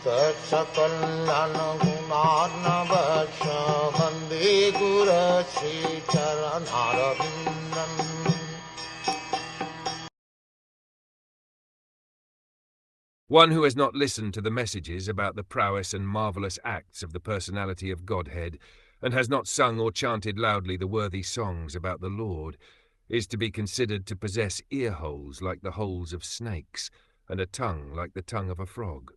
Sakal Gunaarnavasya Vande Guru Sri Charanarabindan. One who has not listened to the messages about the prowess and marvelous acts of the personality of Godhead, and has not sung or chanted loudly the worthy songs about the Lord, is to be considered to possess ear holes like the holes of snakes, and a tongue like the tongue of a frog.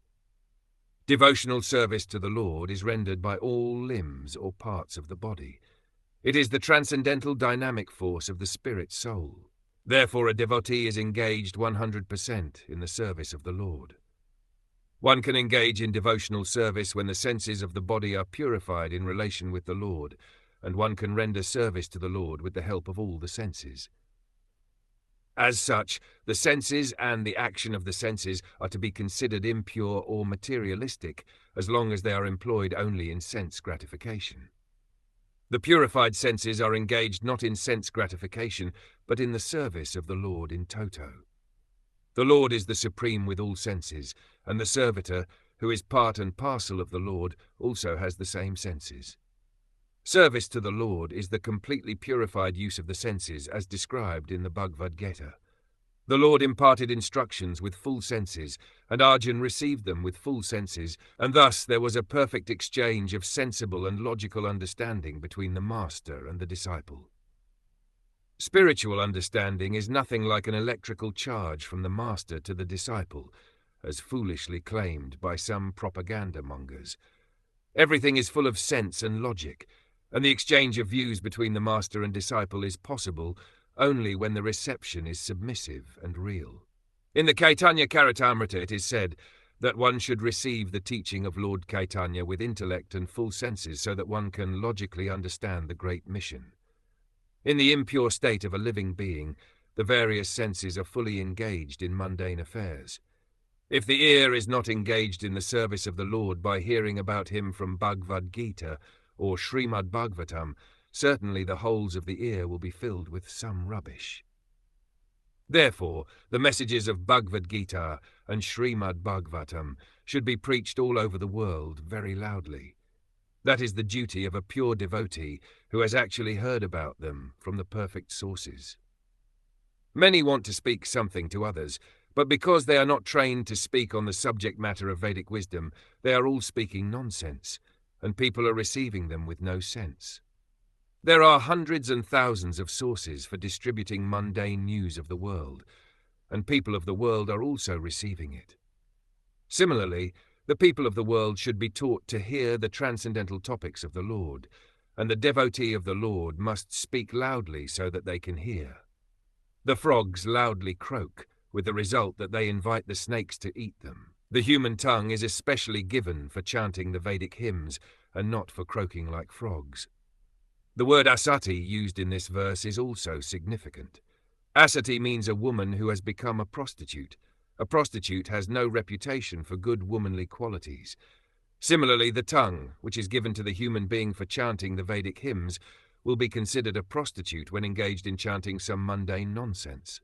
Devotional service to the Lord is rendered by all limbs or parts of the body. It is the transcendental dynamic force of the spirit soul. Therefore a devotee is engaged 100% in the service of the Lord. One can engage in devotional service when the senses of the body are purified in relation with the Lord, and one can render service to the Lord with the help of all the senses. As such, the senses and the action of the senses are to be considered impure or materialistic as long as they are employed only in sense gratification. The purified senses are engaged not in sense gratification, but in the service of the Lord in toto. The Lord is the supreme with all senses, and the servitor, who is part and parcel of the Lord, also has the same senses. Service to the Lord is the completely purified use of the senses as described in the Bhagavad Gita. The Lord imparted instructions with full senses, and Arjun received them with full senses, and thus there was a perfect exchange of sensible and logical understanding between the master and the disciple. Spiritual understanding is nothing like an electrical charge from the master to the disciple, as foolishly claimed by some propaganda mongers. Everything is full of sense and logic, and the exchange of views between the master and disciple is possible only when the reception is submissive and real. In the Caitanya Charitamrita it is said that one should receive the teaching of Lord Caitanya with intellect and full senses so that one can logically understand the great mission. In the impure state of a living being, the various senses are fully engaged in mundane affairs. If the ear is not engaged in the service of the Lord by hearing about him from Bhagavad Gita or Srimad Bhagwatam, certainly the holes of the ear will be filled with some rubbish. Therefore, the messages of Bhagavad Gita and Srimad Bhagwatam should be preached all over the world very loudly. That is the duty of a pure devotee who has actually heard about them from the perfect sources. Many want to speak something to others, but because they are not trained to speak on the subject matter of Vedic wisdom, they are all speaking nonsense, and people are receiving them with no sense. There are hundreds and thousands of sources for distributing mundane news of the world, and people of the world are also receiving it. Similarly, the people of the world should be taught to hear the transcendental topics of the Lord, and the devotee of the Lord must speak loudly so that they can hear. The frogs loudly croak, with the result that they invite the snakes to eat them. The human tongue is especially given for chanting the Vedic hymns, and not for croaking like frogs. The word asati used in this verse is also significant. Asati means a woman who has become a prostitute. A prostitute has no reputation for good womanly qualities. Similarly, the tongue, which is given to the human being for chanting the Vedic hymns, will be considered a prostitute when engaged in chanting some mundane nonsense.